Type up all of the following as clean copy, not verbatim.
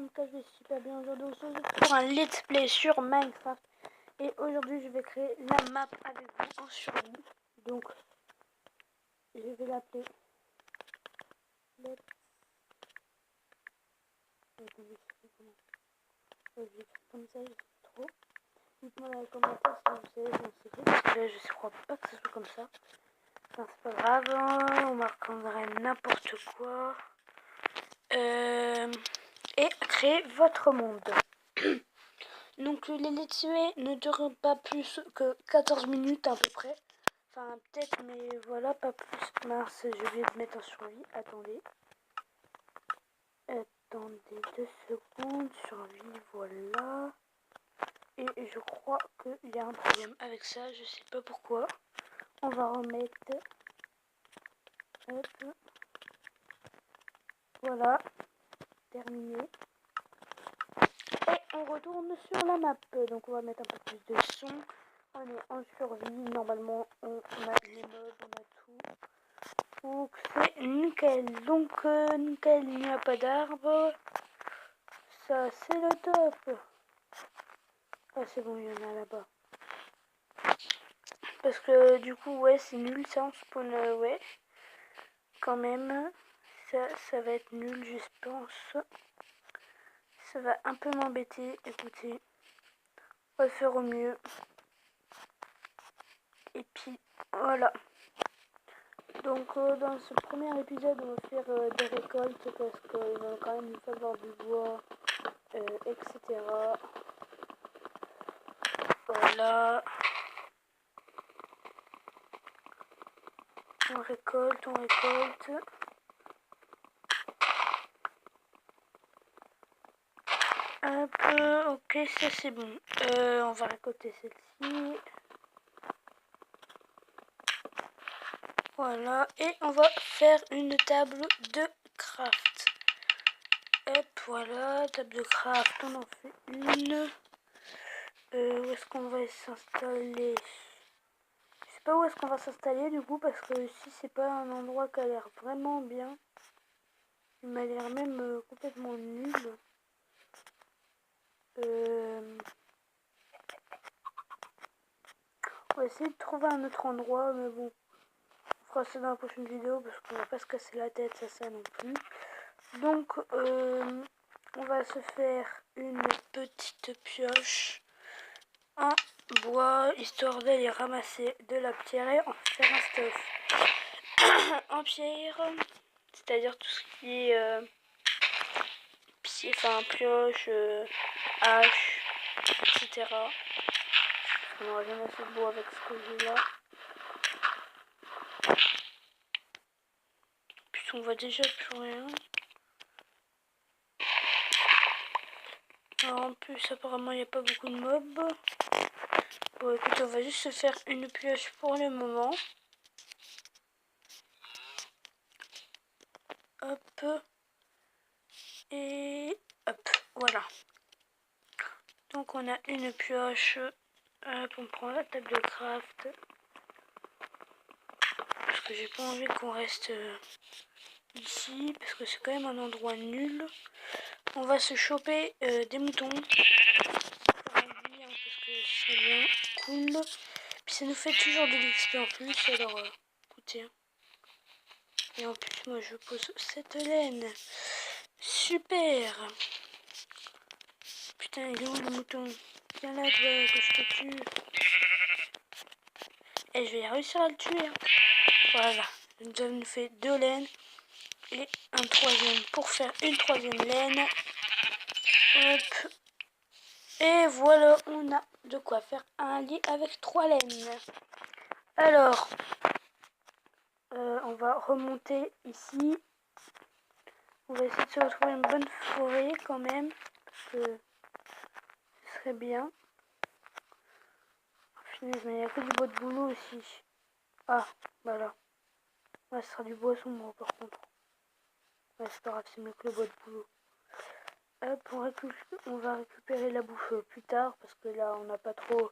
Minecraft, je vais super bien aujourd'hui pour un let's play sur Minecraft. Et aujourd'hui je vais créer la map avec vous en survie. Donc je vais l'appeler let's... Attendez, je vais écrire comme ça, je trop. Dites-moi dans les commentaires si vous savez comment c'est fait, parce que là je crois pas que ce soit comme ça. Enfin, c'est pas grave, on marquerait n'importe quoi. Et créer votre monde. Donc les let's play ne durent pas plus que 14 minutes à peu près. Enfin peut-être, mais voilà, pas plus. Mince, je vais mettre en survie. Attendez. Attendez 2 secondes. Survie, voilà. Et je crois qu'il y a un problème avec ça. Je sais pas pourquoi. On va remettre. Hop. Voilà. Terminé. Et on retourne sur la map. Donc on va mettre un peu plus de son. On est en survie. Normalement on a les mobs, on a tout. Donc c'est nickel. Donc nickel, il n'y a pas d'arbre. Ça c'est le top. Ah c'est bon, il y en a là-bas. Parce que du coup ouais c'est nul ça, on spawn ouais. Quand même. Ça va être nul je pense. Ça va un peu m'embêter. Écoutez. On va faire au mieux. Et puis voilà. Donc dans ce premier épisode on va faire des récoltes parce qu'il va quand même nous falloir du bois, etc. Voilà. On récolte, on récolte. Hop, ok, ça c'est bon. On va récolter celle-ci. Voilà, et on va faire une table de craft. Hop, voilà, table de craft, on en fait une. Où est-ce qu'on va s'installer? Je sais pas où est-ce qu'on va s'installer du coup, parce que ici c'est pas un endroit qui a l'air vraiment bien. Il m'a l'air même complètement nul. On va essayer de trouver un autre endroit, mais bon, on fera ça dans la prochaine vidéo parce qu'on va pas se casser la tête, ça non plus. Donc, on va se faire une petite pioche en bois, histoire d'aller ramasser de la pierre et en faire un stuff. En pierre, c'est-à-dire tout ce qui est pioche, hache, etc. On n'aura jamais assez de bois avec ce que j'ai là. Puis on voit déjà plus rien. Alors, en plus apparemment il n'y a pas beaucoup de mobs. Bon écoute, on va juste se faire une pioche pour le moment. Hop. Et hop, voilà. Donc on a une pioche. Hop, on prend la table de craft. Parce que j'ai pas envie qu'on reste ici. Parce que c'est quand même un endroit nul. On va se choper des moutons. Parce que c'est bien cool. Puis ça nous fait toujours de l'XP en plus. Alors écoutez. Et en plus moi je pose cette laine. Super. Putain, il est où le mouton? Viens là, toi, que je te tue. Et je vais réussir à le tuer. Hein. Voilà. Nous avons fait 2 laines. Et un troisième pour faire une troisième laine. Hop. Et voilà, on a de quoi faire un lit avec 3 laines. Alors, on va remonter ici. On va essayer de se retrouver une bonne forêt quand même. Parce que ce serait bien. Mais il n'y a que du bois de boulot aussi. Ah, voilà. Ouais, ce sera du bois sombre par contre. Ouais, c'est pas grave, c'est mieux que le bois de boulot. Hop, on va récupérer la bouffe plus tard parce que là on n'a pas trop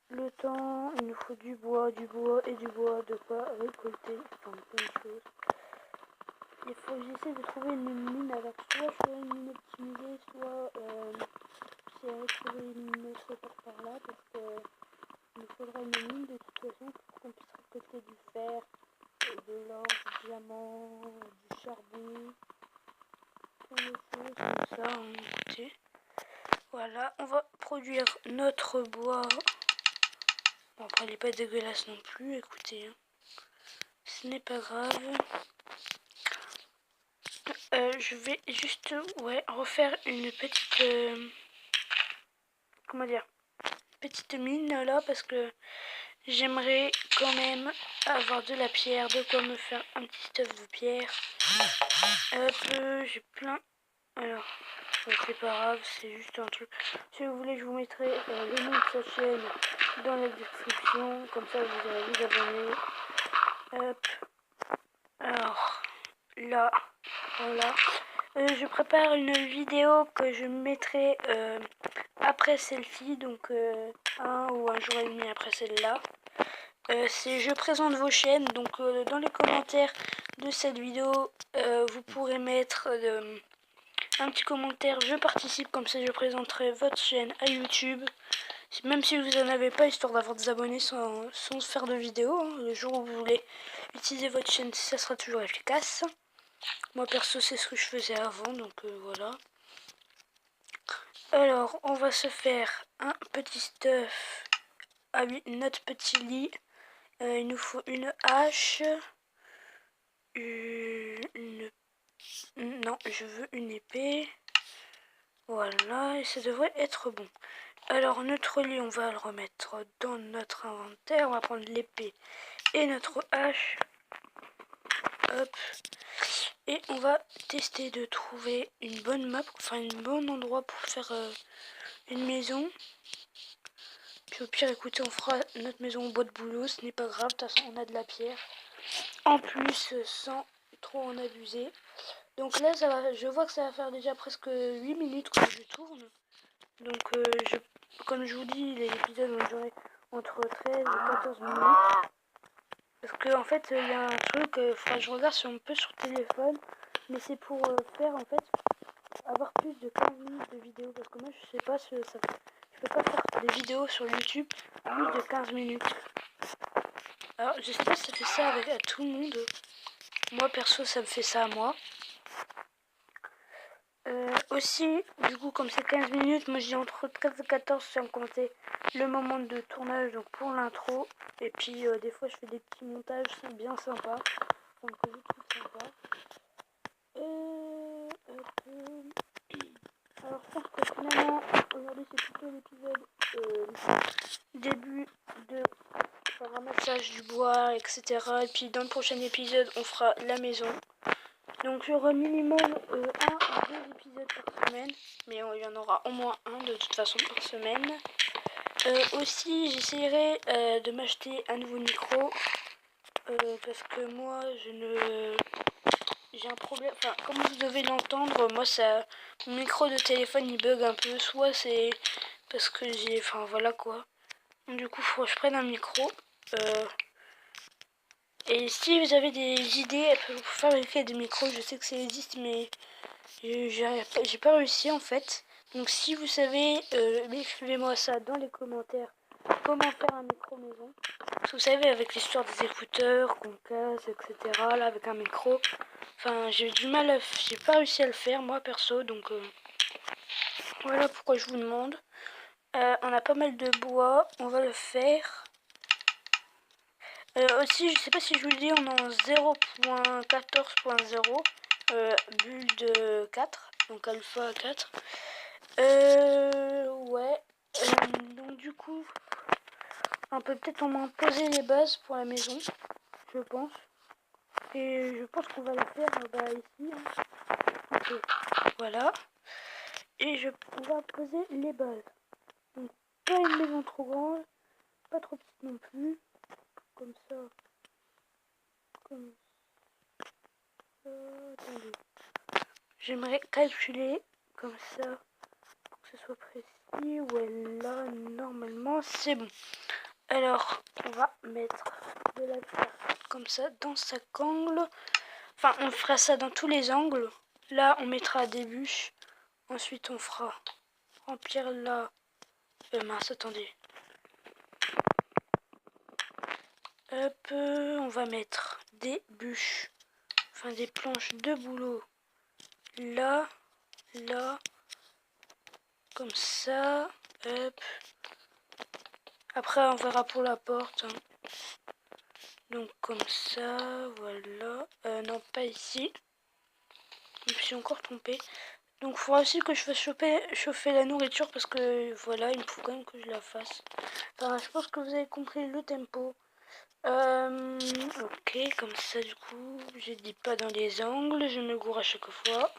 le temps. Il nous faut du bois et du bois de quoi récolter. Enfin, plein de choses. il faut que j'essaie de trouver une mine. Alors soit je ferai une mine optimisée, soit j'essaierai de trouver une autre par là parce que il me faudra une mine de toute façon pour qu'on puisse récolter du fer, de l'or, du diamant, du charbon, plein de choses comme ça. Hein, écoutez. Voilà, on va produire notre bois. Bon, après, il n'est pas dégueulasse non plus, écoutez. Hein. Ce n'est pas grave. Je vais juste refaire une petite... comment dire, petite mine là parce que j'aimerais quand même avoir de la pierre, de quoi me faire un petit stuff de pierre. Hop, j'ai plein. Alors, c'est pas grave, c'est juste un truc. Si vous voulez, je vous mettrai le nom de sa chaîne dans la description, comme ça vous allez vous abonner. Hop, alors là, voilà. Je prépare une vidéo que je mettrai après celle-ci, donc un ou un jour et demi après celle-là. C'est je présente vos chaînes, donc dans les commentaires de cette vidéo, vous pourrez mettre un petit commentaire, je participe, comme ça je présenterai votre chaîne à YouTube. Même si vous en avez pas, histoire d'avoir des abonnés sans faire de vidéo, hein. Le jour où vous voulez utiliser votre chaîne, ça sera toujours efficace. Moi perso c'est ce que je faisais avant, donc voilà. Alors on va se faire un petit stuff. Ah oui, notre petit lit. Il nous faut une hache. Non, je veux une épée. Voilà, et ça devrait être bon. Alors notre lit, on va le remettre dans notre inventaire. On va prendre l'épée et notre hache. Hop. Et on va tester de trouver une bonne map, enfin un bon endroit pour faire une maison. Puis au pire, écoutez, on fera notre maison en bois de bouleau, ce n'est pas grave, de toute façon on a de la pierre. En plus, sans trop en abuser. Donc là, je vois que ça va faire déjà presque 8 minutes que je tourne. Donc comme je vous dis, les épisodes vont durer entre 13 et 14 minutes. Parce que en fait, il y a un truc, je regarde si on peut sur téléphone. Mais c'est pour faire en fait avoir plus de 15 minutes de vidéo. Parce que moi je sais pas, je peux pas faire des vidéos sur YouTube plus de 15 minutes. Alors je sais pas si ça fait ça avec à tout le monde. Moi perso ça me fait ça à moi. Aussi, du coup, comme c'est 15 minutes, moi j'ai entre 13 et 14 sans compter le moment de tournage, donc pour l'intro. Et puis des fois je fais des petits montages, c'est bien sympa. Donc je trouve sympa. Alors je pense que finalement, aujourd'hui c'est plutôt l'épisode début de ramassage du bois, etc. Et puis dans le prochain épisode, on fera la maison. Donc il y aura minimum 1 ou 2 épisodes par semaine, mais il y en aura au moins un de toute façon par semaine. Aussi j'essaierai de m'acheter un nouveau micro, parce que moi j'ai un problème, enfin comme vous devez l'entendre, moi mon micro de téléphone il bug un peu, soit c'est parce que enfin voilà quoi. Du coup faut que je prenne un micro. Et si vous avez des idées pour fabriquer des micros, je sais que ça existe, mais j'ai pas réussi en fait. Donc si vous savez, écrivez-moi ça dans les commentaires. Comment faire un micro maison. Parce que vous savez, avec l'histoire des écouteurs qu'on casse, etc. Là, avec un micro. Enfin, j'ai du mal j'ai pas réussi à le faire, moi perso. Donc voilà pourquoi je vous demande. On a pas mal de bois, on va le faire. Aussi, je sais pas si je vous le dis, on est en 0.14.0, build 4, donc alpha 4. Ouais. Donc du coup, on peut peut-être au moins poser les bases pour la maison, je pense. Et je pense qu'on va la faire ici. Hein. Ok, voilà. Et on va poser les bases. Donc pas une maison trop grande, pas trop petite non plus. Comme ça. Comme ça. Attendez. J'aimerais calculer comme ça pour que ce soit précis. Ouais, là, normalement, c'est bon. Alors, on va mettre de la terre comme ça dans sa angle. Enfin, on fera ça dans tous les angles. Là, on mettra des bûches. Ensuite, on fera remplir là. Mince, attendez. Hop, on va mettre des bûches. Enfin, des planches de boulot. Là, là. Comme ça. Hop. Après, on verra pour la porte. Hein. Donc, comme ça. Voilà. Non, pas ici. Je me suis encore trompée. Donc, il faudra aussi que je fasse chauffer la nourriture parce que voilà, il me faut quand même que je la fasse. Enfin, je pense que vous avez compris le tempo. Ok, comme ça, du coup, je dis pas dans les angles, je me gourre à chaque fois.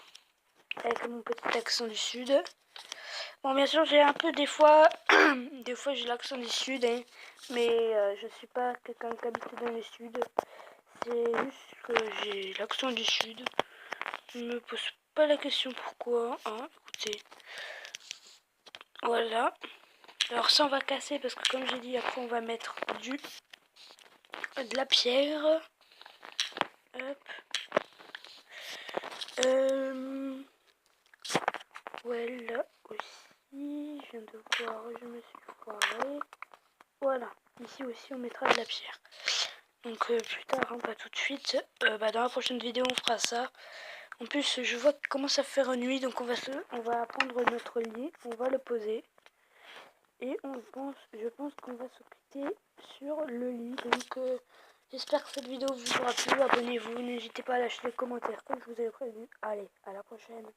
Avec mon petit accent du sud. Bon, bien sûr, j'ai un peu des fois, des fois j'ai l'accent du sud, hein, mais je suis pas quelqu'un qui habite dans le sud. C'est juste que j'ai l'accent du sud. Je me pose pas la question pourquoi, hein, écoutez. Voilà. Alors ça on va casser parce que comme j'ai dit, après on va mettre de la pierre. Hop. Voilà aussi. Je viens de voir, je me suis foirée. Voilà. Ici aussi on mettra de la pierre. Donc plus tard, hein, pas tout de suite. Dans la prochaine vidéo on fera ça. En plus je vois qu'il commence à faire nuit, donc on va prendre notre lit, on va le poser. Et je pense qu'on va s'occuper sur le lit. Donc j'espère que cette vidéo vous aura plu. Abonnez-vous, n'hésitez pas à lâcher les commentaires comme je vous avais prévu. Allez, à la prochaine.